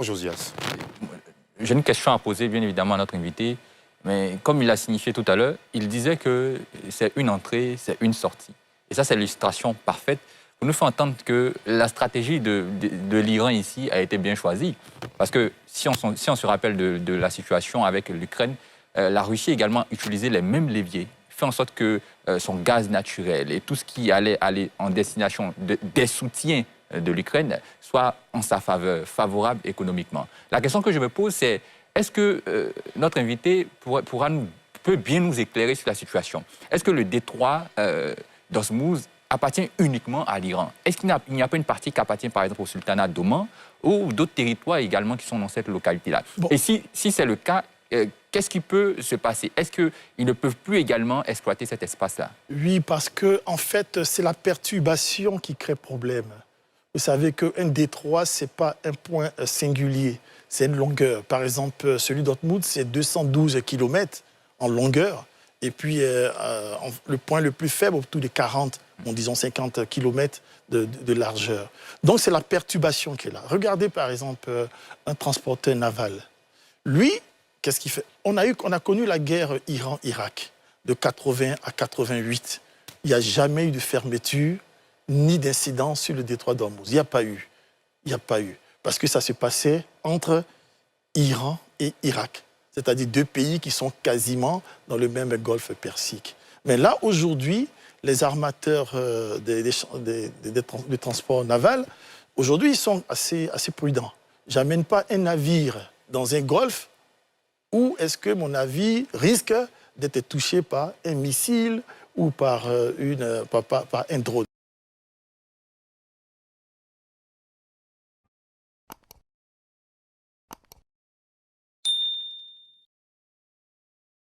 Josias. J'ai une question à poser, bien évidemment, à notre invité. Mais comme il l'a signifié tout à l'heure, il disait que c'est une entrée, c'est une sortie. Et ça, c'est l'illustration parfaite pour nous faire entendre que la stratégie de l'Iran ici a été bien choisie. Parce que si on se rappelle de la situation avec l'Ukraine, la Russie a également utilisé les mêmes leviers, fait en sorte que son gaz naturel et tout ce qui allait aller en destination des soutiens de l'Ukraine soit en sa faveur, favorable économiquement. La question que je me pose, c'est est-ce que notre invité peut bien nous éclairer sur la situation? Est-ce que le détroit d'Ormuz appartient uniquement à l'Iran? Est-ce qu'il n'y a pas une partie qui appartient par exemple au sultanat d'Oman ou d'autres territoires également qui sont dans cette localité-là? Bon. Et si c'est le cas, qu'est-ce qui peut se passer? Est-ce qu'ils ne peuvent plus également exploiter cet espace-là? Oui, parce que en fait, c'est la perturbation qui crée problème. Vous savez qu'un détroit, ce n'est pas un point singulier, c'est une longueur. Par exemple, celui d'Ormuz, c'est 212 km en longueur. Et puis, le point le plus faible, autour de 40, disons 50 km de largeur. Donc, c'est la perturbation qui est là. Regardez, par exemple, un transporteur naval. Lui, qu'est-ce qu'il fait? On a connu la guerre Iran-Irak de 80 à 88. Il n'y a jamais eu de fermeture ni d'incident sur le détroit d'Ormuz. Il n'y a pas eu. Il n'y a pas eu. Parce que ça se passait entre Iran et Irak. C'est-à-dire deux pays qui sont quasiment dans le même golfe Persique. Mais là, aujourd'hui, les armateurs de transport naval, aujourd'hui, ils sont assez prudents. J'amène pas un navire dans un golfe où est-ce que mon navire risque d'être touché par un missile ou par un drone.